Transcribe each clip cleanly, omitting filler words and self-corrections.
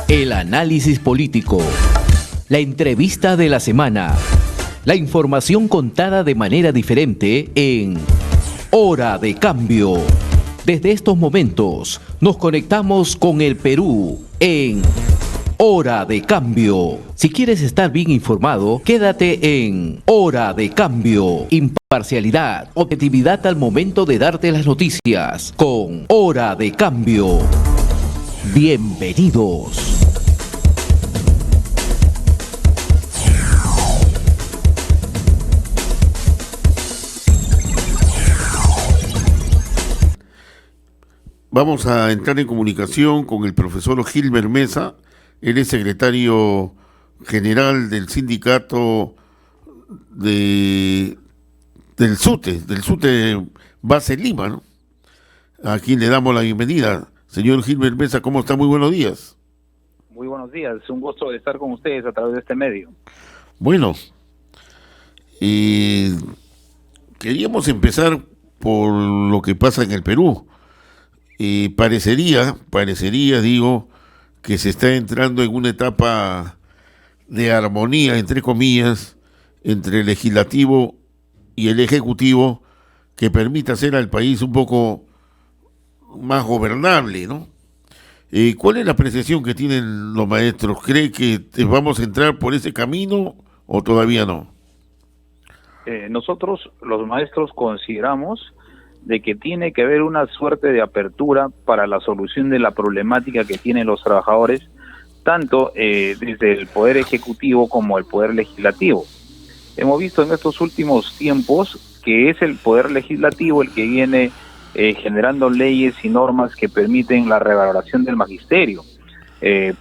El análisis político, la entrevista de la semana, la información contada de manera diferente en Hora de Cambio. Desde estos momentos nos conectamos con el Perú en Hora de Cambio. Si quieres estar bien informado, quédate en Hora de Cambio. Imparcialidad, objetividad al momento de darte las noticias con Hora de Cambio. Bienvenidos. Vamos a entrar en comunicación con el profesor Gilmer Mesa. Él es secretario general del sindicato del SUTE Base Lima, ¿no? A quien le damos la bienvenida. Señor Gilmer Mesa, ¿cómo está? Muy buenos días. Muy buenos días, es un gusto estar con ustedes a través de este medio. Bueno, queríamos empezar por lo que pasa en el Perú. Parecería, digo, que se está entrando en una etapa de armonía, entre comillas, entre el legislativo y el ejecutivo, que permita hacer al país un poco más gobernable, ¿no? ¿Cuál es la apreciación que tienen los maestros? ¿Cree que vamos a entrar por ese camino o todavía no? Nosotros, los maestros, consideramos de que tiene que haber una suerte de apertura para la solución de la problemática que tienen los trabajadores, tanto desde el Poder Ejecutivo como el Poder Legislativo. Hemos visto en estos últimos tiempos que es el Poder Legislativo el que viene generando leyes y normas que permiten la revaloración del magisterio.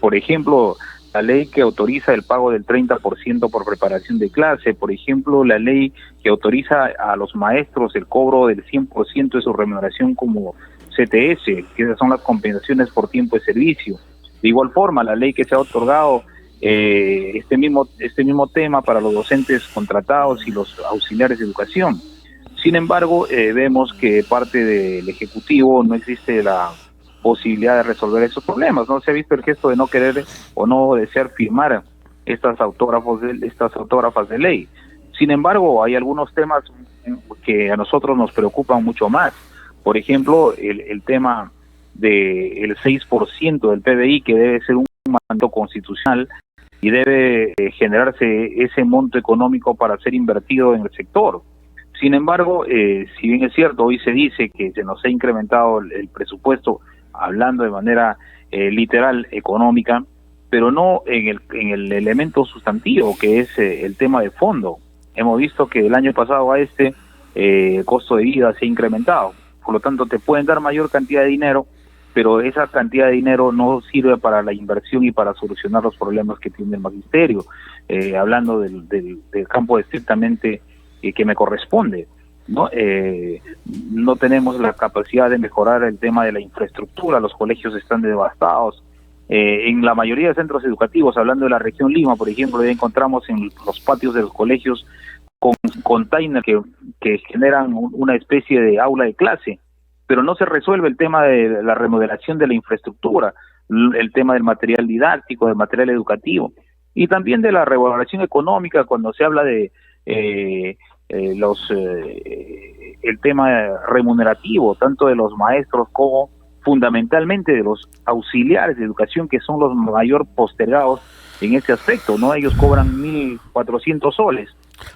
Por ejemplo, la ley que autoriza el pago del 30% por preparación de clase, por ejemplo, la ley que autoriza a los maestros el cobro del 100% de su remuneración como CTS, que esas son las compensaciones por tiempo de servicio. De igual forma, la ley que se ha otorgado este mismo tema para los docentes contratados y los auxiliares de educación. Sin embargo, vemos que parte del Ejecutivo no existe la posibilidad de resolver esos problemas. No se ha visto el gesto de no querer o no desear firmar estas autógrafas de ley. Sin embargo, hay algunos temas que a nosotros nos preocupan mucho más. Por ejemplo, el tema del 6% del PBI, que debe ser un mandato constitucional y debe generarse ese monto económico para ser invertido en el sector. Sin embargo, si bien es cierto, hoy se dice que se nos ha incrementado el presupuesto, hablando de manera literal económica, pero no en el elemento sustantivo, que es el tema de fondo. Hemos visto que el año pasado el costo de vida se ha incrementado, por lo tanto te pueden dar mayor cantidad de dinero, pero esa cantidad de dinero no sirve para la inversión y para solucionar los problemas que tiene el magisterio, hablando del campo estrictamente que me corresponde. No tenemos la capacidad de mejorar el tema de la infraestructura, los colegios están devastados. En la mayoría de centros educativos, hablando de la región Lima, por ejemplo, ya encontramos en los patios de los colegios con containers que generan una especie de aula de clase, pero no se resuelve el tema de la remodelación de la infraestructura, el tema del material didáctico, del material educativo, y también de la revaloración económica cuando se habla de el tema remunerativo, tanto de los maestros como fundamentalmente de los auxiliares de educación, que son los mayor postergados en este aspecto, ¿no? Ellos cobran 1.400 soles.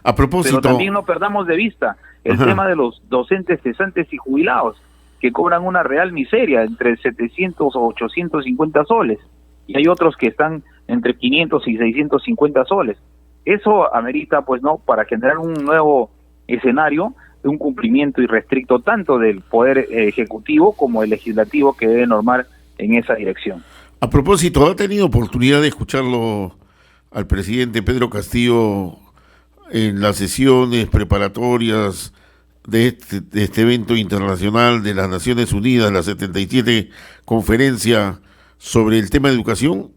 A propósito, pero también no perdamos de vista el tema de los docentes cesantes y jubilados, que cobran una real miseria, entre 700 o 850 soles, y hay otros que están entre 500 y 650 soles. Eso amerita, pues, no, para generar un nuevo escenario de un cumplimiento irrestricto tanto del Poder Ejecutivo como el Legislativo, que debe normar en esa dirección. A propósito, ¿ha tenido oportunidad de escucharlo al presidente Pedro Castillo en las sesiones preparatorias de este evento internacional de las Naciones Unidas, la 77 conferencia sobre el tema de educación?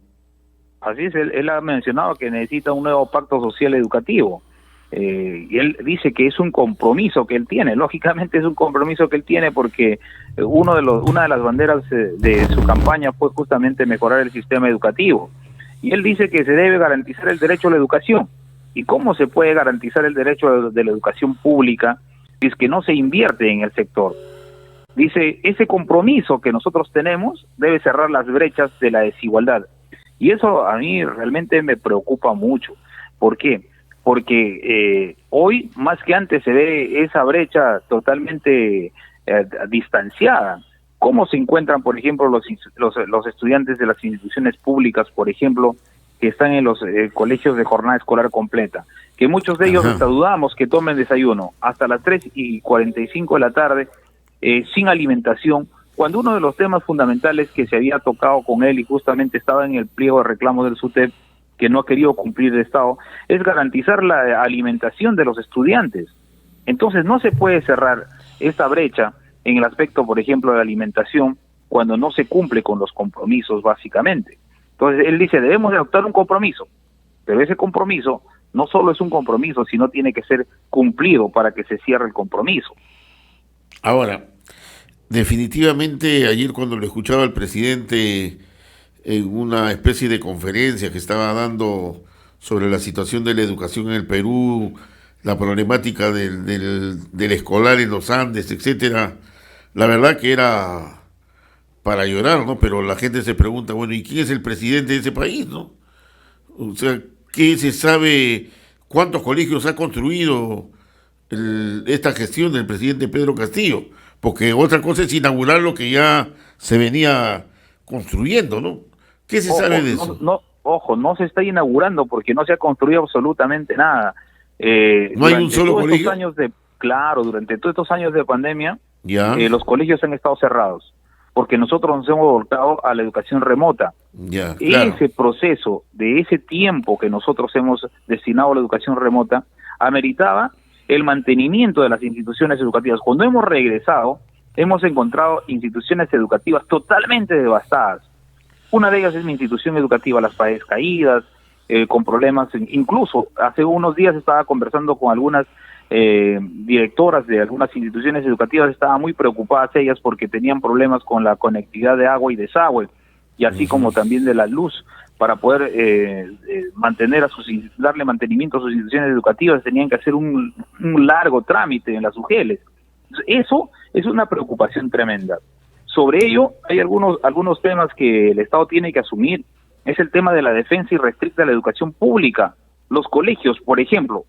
Así es, él ha mencionado que necesita un nuevo pacto social educativo. Y él dice que es un compromiso que él tiene. Lógicamente es un compromiso que él tiene porque una de las banderas de su campaña fue justamente mejorar el sistema educativo. Y él dice que se debe garantizar el derecho a la educación. ¿Y cómo se puede garantizar el derecho de la educación pública si es que no se invierte en el sector? Dice, ese compromiso que nosotros tenemos debe cerrar las brechas de la desigualdad. Y eso a mí realmente me preocupa mucho. ¿Por qué? Porque hoy, más que antes, se ve esa brecha totalmente distanciada. ¿Cómo se encuentran, por ejemplo, los estudiantes de las instituciones públicas, por ejemplo, que están en los colegios de jornada escolar completa? Que muchos de ellos hasta dudamos que tomen desayuno hasta las 3:45 de la tarde, sin alimentación, cuando uno de los temas fundamentales que se había tocado con él y justamente estaba en el pliego de reclamos del SUTEP, que no ha querido cumplir el Estado, es garantizar la alimentación de los estudiantes. Entonces no se puede cerrar esta brecha en el aspecto, por ejemplo, de la alimentación, cuando no se cumple con los compromisos, básicamente. Entonces él dice, debemos de adoptar un compromiso, pero ese compromiso no solo es un compromiso, sino tiene que ser cumplido para que se cierre el compromiso. Ahora, definitivamente ayer cuando lo escuchaba el presidente en una especie de conferencia que estaba dando sobre la situación de la educación en el Perú, la problemática del escolar en los Andes, etcétera, la verdad que era para llorar, ¿no? Pero la gente se pregunta, bueno, ¿y quién es el presidente de ese país, no? O sea, ¿qué se sabe? ¿Cuántos colegios ha construido esta gestión del presidente Pedro Castillo? Porque otra cosa es inaugurar lo que ya se venía construyendo, ¿no? ¿Qué se sabe de eso? No se está inaugurando porque no se ha construido absolutamente nada. ¿No hay un solo colegio? Durante todos estos años de pandemia, ya. Los colegios han estado cerrados, porque nosotros nos hemos volcado a la educación remota. Ya, claro. Ese proceso, de ese tiempo que nosotros hemos destinado a la educación remota, ameritaba el mantenimiento de las instituciones educativas. Cuando hemos regresado, hemos encontrado instituciones educativas totalmente devastadas. Una de ellas es mi institución educativa, Las Paredes Caídas, con problemas. Incluso hace unos días estaba conversando con algunas directoras de algunas instituciones educativas, estaban muy preocupadas ellas porque tenían problemas con la conectividad de agua y desagüe, y así como también de la luz. Para poder darle mantenimiento a sus instituciones educativas, tenían que hacer un largo trámite en las UGELes. Eso es una preocupación tremenda. Sobre ello, hay algunos temas que el Estado tiene que asumir. Es el tema de la defensa irrestricta de la educación pública. Los colegios, por ejemplo,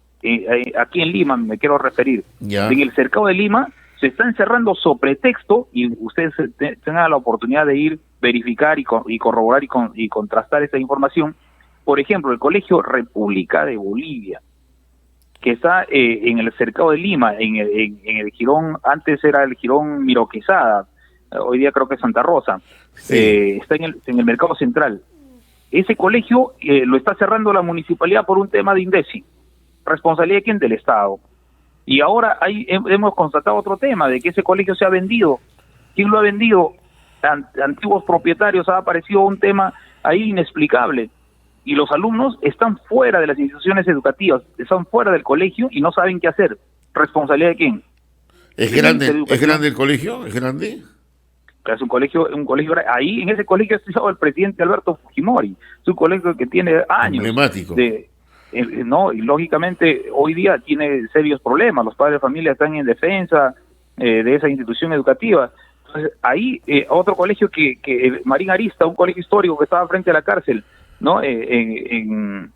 aquí en Lima me quiero referir, en el cercado de Lima se están cerrando sobre pretexto, y ustedes tengan la oportunidad de ir, verificar y corroborar y contrastar esa información. Por ejemplo, el Colegio República de Bolivia, que está en el cercado de Lima, en el jirón, antes era el jirón Miro Quesada, hoy día creo que es Santa Rosa, está en el mercado central. Ese colegio lo está cerrando la municipalidad por un tema de INDECI. ¿Responsabilidad de quién? Del Estado. Y ahora hemos constatado otro tema, de que ese colegio se ha vendido. ¿Quién lo ha vendido? Antiguos propietarios. Ha aparecido un tema ahí inexplicable. Y los alumnos están fuera de las instituciones educativas, están fuera del colegio y no saben qué hacer. ¿Responsabilidad de quién? ¿Es grande el colegio? ¿Es grande? Es un colegio, ahí en ese colegio ha estudiado el presidente Alberto Fujimori. Es un colegio que tiene años. Emblemático. Y lógicamente hoy día tiene serios problemas. Los padres de familia están en defensa de esa institución educativa. Entonces, ahí otro colegio que Marín Arista, un colegio histórico que estaba frente a la cárcel, ¿no? En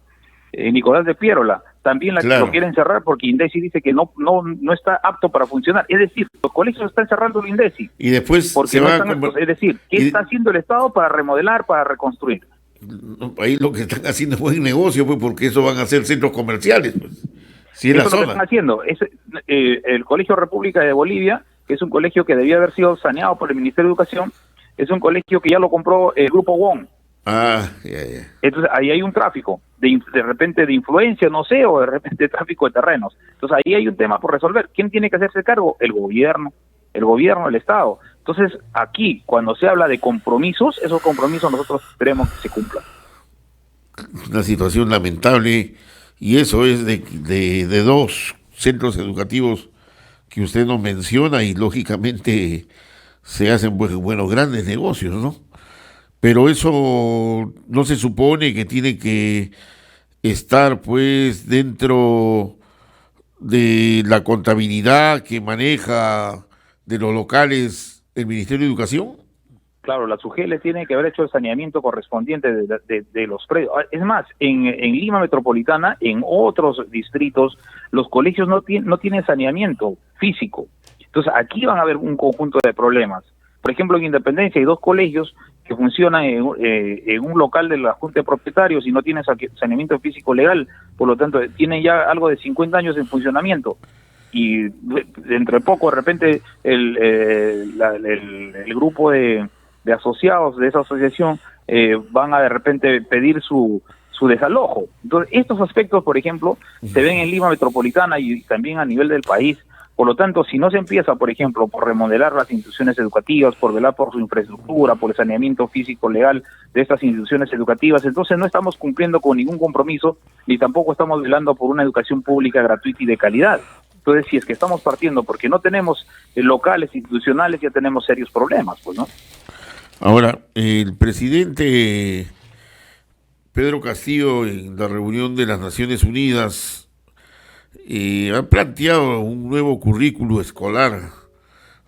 Nicolás de Piérola, también lo quieren cerrar porque INDECI dice que no está apto para funcionar. Es decir, los colegios están cerrando el INDECI. Y después es decir, ¿qué está haciendo el Estado para remodelar, para reconstruir? No, ahí lo que están haciendo es buen negocio, pues, porque eso van a ser centros comerciales, pues. Sí, eso es lo que están haciendo. El Colegio República de Bolivia, que es un colegio que debía haber sido saneado por el Ministerio de Educación, es un colegio que ya lo compró el Grupo WON. Entonces ahí hay un tráfico de repente de influencia, no sé, o de repente tráfico de terrenos. Entonces ahí hay un tema por resolver. ¿Quién tiene que hacerse cargo? El gobierno, el Estado. Entonces aquí, cuando se habla de compromisos, esos compromisos nosotros esperemos que se cumplan. Una situación lamentable, y eso es de dos centros educativos que usted nos menciona, y lógicamente se hacen bueno, grandes negocios, ¿no? Pero eso no se supone que tiene que estar pues dentro de la contabilidad que maneja de los locales el Ministerio de Educación. Claro, la SUGEL tiene que haber hecho el saneamiento correspondiente de los predios. Es más, en Lima Metropolitana, en otros distritos, los colegios no tienen saneamiento físico. Entonces, aquí van a haber un conjunto de problemas. Por ejemplo, en Independencia hay 2 colegios que funcionan en un local de la Junta de Propietarios y no tienen saneamiento físico legal, por lo tanto, tienen ya algo de 50 años en funcionamiento. Y dentro de poco, de repente, el grupo de asociados de esa asociación van a de repente pedir su desalojo. Entonces, estos aspectos, por ejemplo, se ven en Lima Metropolitana y también a nivel del país. Por lo tanto, si no se empieza, por ejemplo, por remodelar las instituciones educativas, por velar por su infraestructura, por el saneamiento físico legal de estas instituciones educativas, entonces no estamos cumpliendo con ningún compromiso, ni tampoco estamos velando por una educación pública gratuita y de calidad. Entonces, si es que estamos partiendo porque no tenemos locales institucionales, ya tenemos serios problemas, pues, ¿no? Ahora, el presidente Pedro Castillo, en la reunión de las Naciones Unidas, ha planteado un nuevo currículo escolar.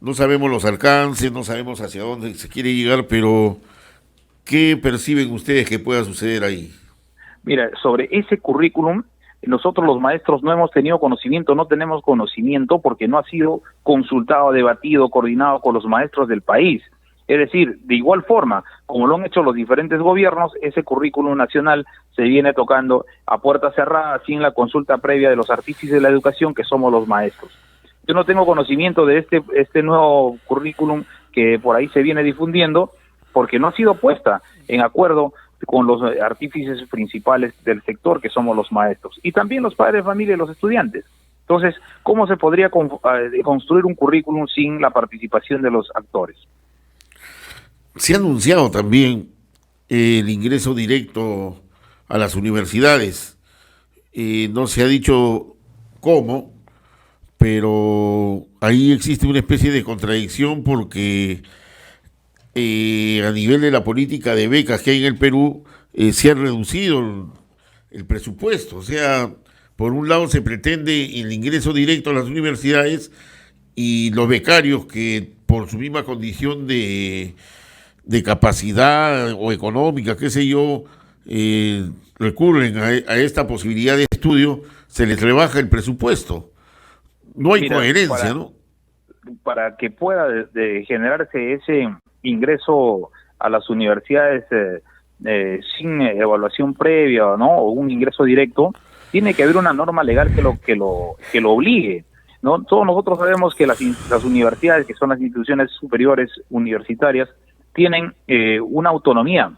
No sabemos los alcances, no sabemos hacia dónde se quiere llegar, pero ¿qué perciben ustedes que pueda suceder ahí? Mira, sobre ese currículum, nosotros los maestros no hemos tenido conocimiento, no tenemos conocimiento porque no ha sido consultado, debatido, coordinado con los maestros del país. Es decir, de igual forma, como lo han hecho los diferentes gobiernos, ese currículum nacional se viene tocando a puerta cerrada, sin la consulta previa de los artífices de la educación, que somos los maestros. Yo no tengo conocimiento de este nuevo currículum que por ahí se viene difundiendo, porque no ha sido puesta en acuerdo con los artífices principales del sector, que somos los maestros, y también los padres de familia y los estudiantes. Entonces, ¿cómo se podría construir un currículum sin la participación de los actores? Se ha anunciado también el ingreso directo a las universidades. No se ha dicho cómo, pero ahí existe una especie de contradicción porque a nivel de la política de becas que hay en el Perú, se ha reducido el presupuesto. O sea, por un lado se pretende el ingreso directo a las universidades y los becarios que por su misma condición de capacidad o económica, qué sé yo, recurren a esta posibilidad de estudio, se les rebaja el presupuesto. No hay coherencia, ¿no? Para que pueda generarse ese ingreso a las universidades sin evaluación previa, ¿no? O un ingreso directo, tiene que haber una norma legal que lo obligue, ¿no? Todos nosotros sabemos que las universidades, que son las instituciones superiores universitarias, tienen una autonomía,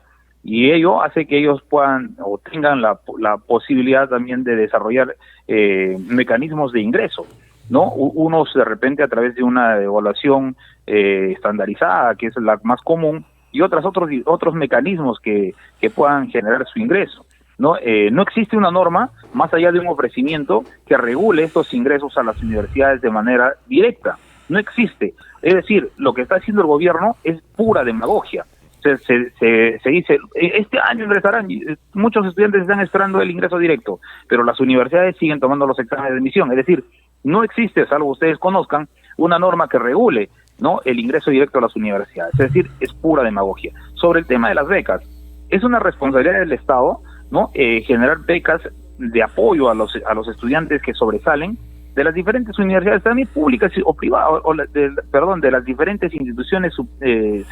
y ello hace que ellos puedan o tengan la posibilidad también de desarrollar mecanismos de ingreso, ¿no? Unos de repente a través de una evaluación estandarizada, que es la más común, y otros mecanismos que puedan generar su ingreso, ¿no? No existe una norma más allá de un ofrecimiento que regule estos ingresos a las universidades de manera directa. No existe. Es decir, lo que está haciendo el gobierno es pura demagogia. Se dice, este año ingresarán, muchos estudiantes están esperando el ingreso directo, pero las universidades siguen tomando los exámenes de admisión. Es decir, no existe, salvo ustedes conozcan, una norma que regule, ¿no?, el ingreso directo a las universidades. Es decir, es pura demagogia. Sobre el tema de las becas, es una responsabilidad del Estado, ¿no?, generar becas de apoyo a los estudiantes que sobresalen de las diferentes universidades, también públicas o privadas, de las diferentes instituciones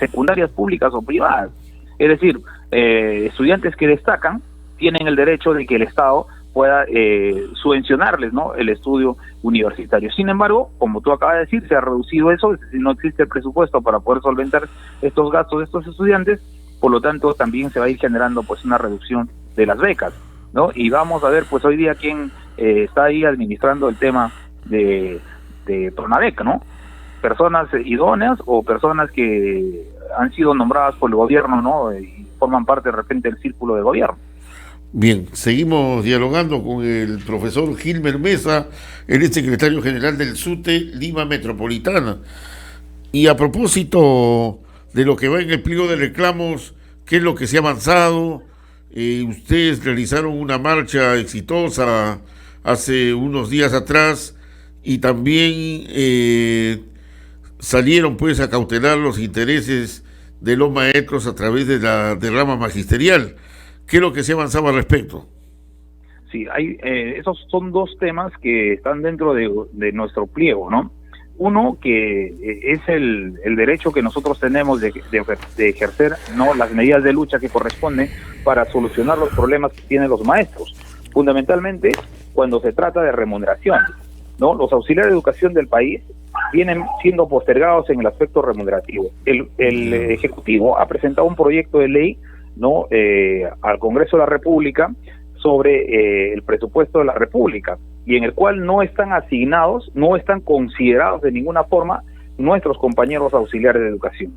secundarias públicas o privadas. Es decir, estudiantes que destacan tienen el derecho de que el Estado pueda subvencionarles, ¿no?, el estudio universitario. Sin embargo, como tú acabas de decir, se ha reducido eso, no existe el presupuesto para poder solventar estos gastos de estos estudiantes, por lo tanto también se va a ir generando pues una reducción de las becas, ¿no? Y vamos a ver pues hoy día quién está ahí administrando el tema de Pronabec, ¿no? Personas idóneas o personas que han sido nombradas por el gobierno, ¿no?, y forman parte de repente del círculo de gobierno. Bien, seguimos dialogando con el profesor Gilmer Mesa, él es secretario general del SUTE Lima Metropolitana. Y a propósito de lo que va en el pliego de reclamos, ¿qué es lo que se ha avanzado? Ustedes realizaron una marcha exitosa hace unos días atrás y también salieron pues a cautelar los intereses de los maestros a través de la rama magisterial. ¿Qué es lo que se avanzaba al respecto? Sí, esos son dos temas que están dentro de nuestro pliego, ¿no? Uno, que es el derecho que nosotros tenemos de ejercer, ¿no?, las medidas de lucha que corresponden para solucionar los problemas que tienen los maestros, fundamentalmente cuando se trata de remuneración, ¿no? Los auxiliares de educación del país vienen siendo postergados en el aspecto remunerativo. El Ejecutivo ha presentado un proyecto de ley, ¿no?, al Congreso de la República sobre el presupuesto de la República, y en el cual no están asignados, no están considerados de ninguna forma nuestros compañeros auxiliares de educación.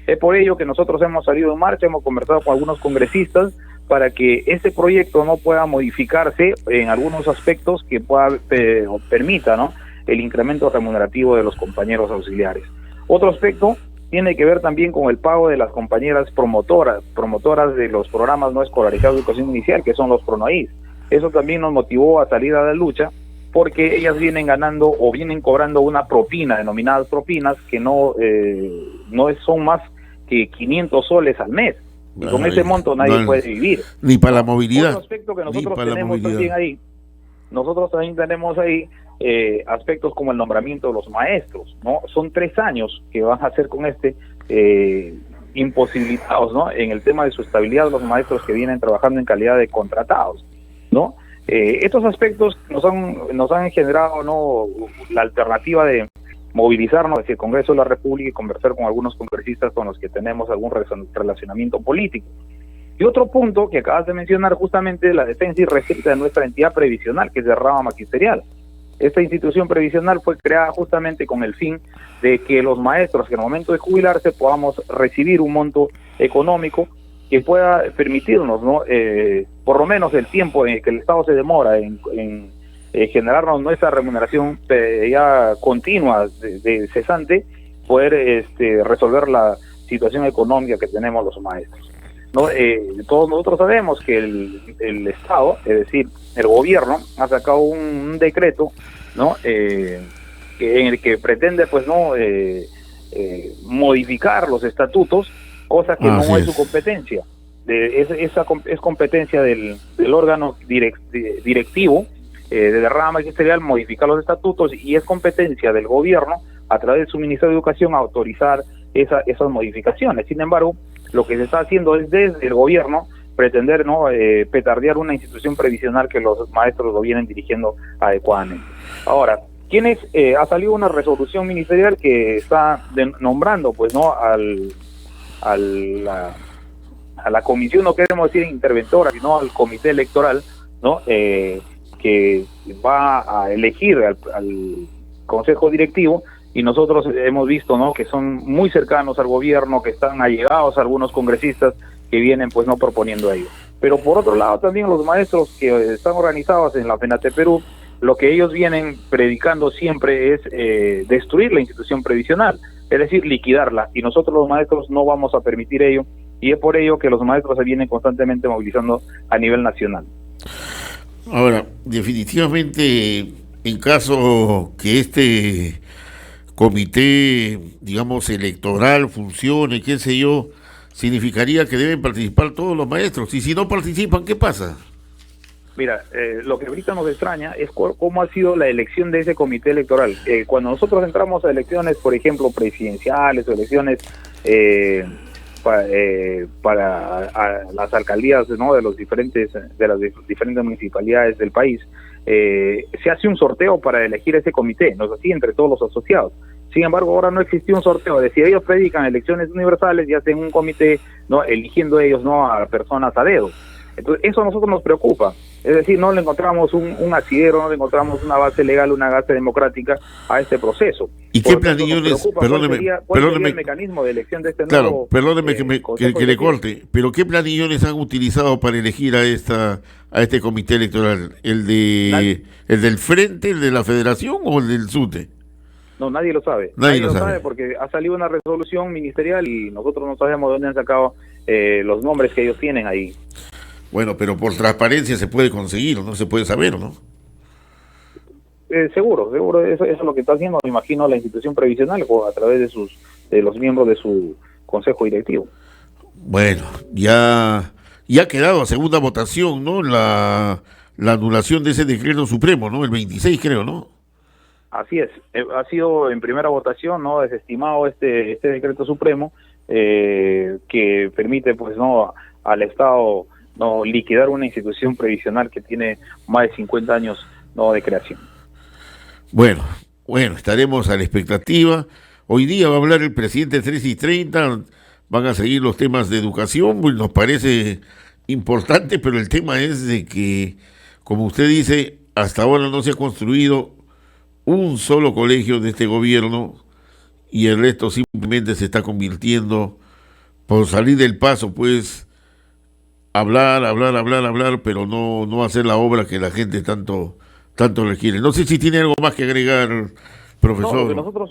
Es por ello que nosotros hemos salido en marcha, hemos conversado con algunos congresistas para que este proyecto no pueda modificarse en algunos aspectos que permita, ¿no?, el incremento remunerativo de los compañeros auxiliares. Otro aspecto tiene que ver también con el pago de las compañeras promotoras de los programas no escolarizados de educación inicial, que son los PRONAIS. Eso también nos motivó a salir a la lucha, porque ellas vienen ganando o vienen cobrando una propina, denominadas propinas, que no son más que 500 soles al mes. Y con ese monto nadie puede vivir. Ni para la movilidad. Otro aspecto que nosotros también tenemos ahí, aspectos como el nombramiento de los maestros, ¿no? Son 3 años que van a hacer con imposibilitados, ¿no?, en el tema de su estabilidad los maestros que vienen trabajando en calidad de contratados, ¿no? Estos aspectos nos han generado, ¿no?, la alternativa de movilizarnos hacia el Congreso de la República y conversar con algunos congresistas con los que tenemos algún relacionamiento político. Y otro punto que acabas de mencionar, justamente la defensa y rescate de nuestra entidad previsional, que es de rama magisterial. Esta institución previsional fue creada justamente con el fin de que los maestros, que en el momento de jubilarse podamos recibir un monto económico que pueda permitirnos, ¿no?, por lo menos el tiempo en el que el Estado se demora en generarnos nuestra remuneración ya continua, de cesante, poder resolver la situación económica que tenemos los maestros, ¿no? Todos nosotros sabemos que el Estado, es decir, el gobierno, ha sacado un decreto, ¿no?, en el que pretende, pues, no modificar los estatutos, cosa que no es su competencia. Es competencia del órgano directivo de rama magisterial modificar los estatutos, y es competencia del gobierno, a través de su Ministerio de Educación, autorizar esas modificaciones. Sin embargo, lo que se está haciendo es desde el gobierno pretender, ¿no?, petardear una institución previsional que los maestros lo vienen dirigiendo adecuadamente. Ahora, ha salido una resolución ministerial que está nombrando, pues, ¿no?, a la comisión, no queremos decir interventora, sino al comité electoral, ¿no?, que va a elegir al consejo directivo, y nosotros hemos visto, ¿no?, que son muy cercanos al gobierno, que están allegados a algunos congresistas que vienen, pues, no proponiendo ello. Pero por otro lado, también los maestros que están organizados en la FENATE Perú, lo que ellos vienen predicando siempre es destruir la institución previsional, es decir, liquidarla, y nosotros los maestros no vamos a permitir ello, y es por ello que los maestros se vienen constantemente movilizando a nivel nacional. Ahora, definitivamente, en caso que este comité, digamos, electoral funcione, qué sé yo, significaría que deben participar todos los maestros, y si no participan, ¿qué pasa? Mira, lo que ahorita nos extraña es cómo ha sido la elección de ese comité electoral. Cuando nosotros entramos a elecciones, por ejemplo, presidenciales o elecciones para las alcaldías, ¿no?, de las diferentes municipalidades del país, se hace un sorteo para elegir ese comité, no es así, entre todos los asociados. Sin embargo, ahora no existió un sorteo. Es decir, ellos predican elecciones universales y hacen un comité, ¿no?, eligiendo ellos, ¿no?, a personas a dedo. Entonces, eso a nosotros nos preocupa. Es decir, no le encontramos un asidero, no le encontramos una base legal, una base democrática a este proceso. ¿Y qué planillones, perdóneme, el mecanismo de elección de este nuevo perdóneme que le corte, pero qué planillones han utilizado para elegir a este comité electoral? ¿El del Frente, el de la Federación o el del SUTE? No, nadie lo sabe. Nadie lo sabe porque ha salido una resolución ministerial y nosotros no sabemos de dónde han sacado los nombres que ellos tienen ahí. Bueno, pero por transparencia se puede conseguir, ¿no? Se puede saber, ¿no? Seguro, eso es lo que está haciendo, me imagino, la institución previsional o a través de los miembros de su consejo directivo. Bueno, ya ha quedado a segunda votación, ¿no? La anulación de ese decreto supremo, ¿no? El 26, creo, ¿no? Así es, ha sido en primera votación, ¿no? Desestimado este decreto supremo que permite, pues, no, al Estado no liquidar una institución previsional que tiene más de 50 años, no, de creación. Bueno, estaremos a la expectativa. Hoy día va a hablar el presidente 3:30, van a seguir los temas de educación, pues nos parece importante, pero el tema es de que, como usted dice, hasta ahora no se ha construido un solo colegio de este gobierno y el resto simplemente se está convirtiendo, por salir del paso, pues, hablar, pero no hacer la obra que la gente tanto requiere. No sé si tiene algo más que agregar, profesor. No,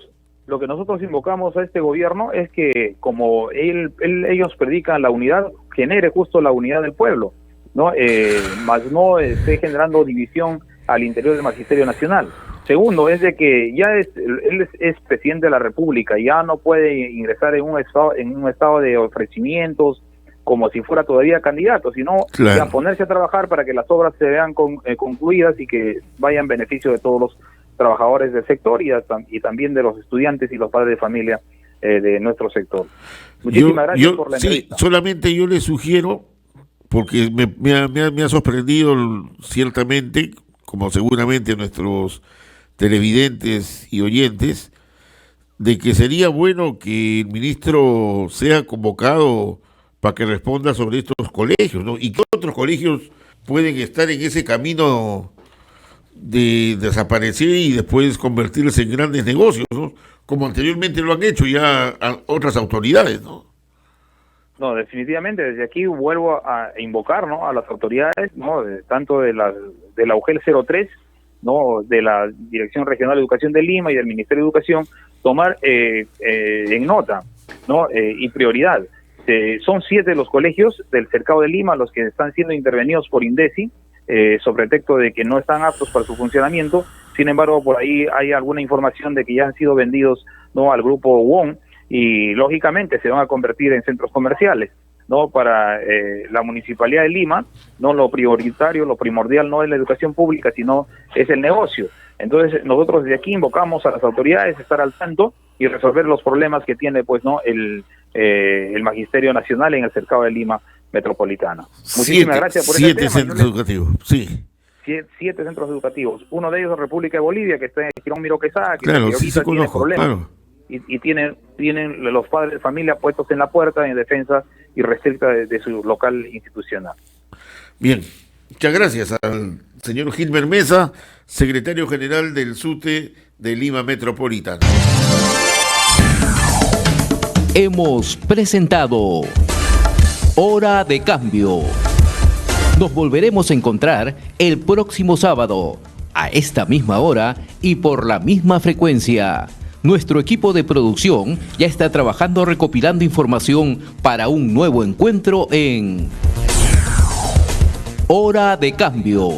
lo que nosotros invocamos a este gobierno es que, como ellos predican la unidad, genere justo la unidad del pueblo, ¿no? Más no esté generando división al interior del Magisterio Nacional. Segundo, es de que él es presidente de la República, ya no puede ingresar en un estado de ofrecimientos como si fuera todavía candidato, sino ya ponerse a trabajar para que las obras se vean concluidas y que vayan en beneficio de todos los trabajadores del sector y también de los estudiantes y los padres de familia de nuestro sector. Muchísimas gracias por la entrevista. Solamente yo le sugiero, porque me ha sorprendido ciertamente, como seguramente nuestros televidentes y oyentes, de que sería bueno que el ministro sea convocado para que responda sobre estos colegios, ¿no? Y que otros colegios pueden estar en ese camino de desaparecer y después convertirse en grandes negocios, ¿no? Como anteriormente lo han hecho ya otras autoridades, ¿no? No, definitivamente, desde aquí vuelvo a invocar, ¿no?, a las autoridades, ¿no?, tanto de la UGEL 03, ¿no?, de la Dirección Regional de Educación de Lima y del Ministerio de Educación, tomar en nota, ¿no?, y prioridad. Son 7 los colegios del Cercado de Lima los que están siendo intervenidos por INDECI, sobre pretexto de que no están aptos para su funcionamiento. Sin embargo, por ahí hay alguna información de que ya han sido vendidos, ¿no?, al grupo WON, y lógicamente se van a convertir en centros comerciales, ¿no? Para la Municipalidad de Lima, no, lo prioritario, lo primordial no es la educación pública, sino es el negocio. Entonces nosotros desde aquí invocamos a las autoridades a estar al tanto y resolver los problemas que tiene, pues, no, el Magisterio Nacional en el Cercado de Lima Metropolitana. Muchísimas gracias por este tema. 7 centros educativos, sí. 7 centros educativos. Uno de ellos es República de Bolivia, que está en Girón Miró Quesada, que claro, ahorita sí tiene problemas. Claro. Y tienen los padres de familia puestos en la puerta en defensa irrestricta de su local institucional. Bien, muchas gracias al señor Gilmer Mesa, secretario general del SUTE de Lima Metropolitana. Hemos presentado Hora de Cambio. Nos volveremos a encontrar el próximo sábado, a esta misma hora y por la misma frecuencia. Nuestro equipo de producción ya está trabajando recopilando información para un nuevo encuentro en Hora de Cambio.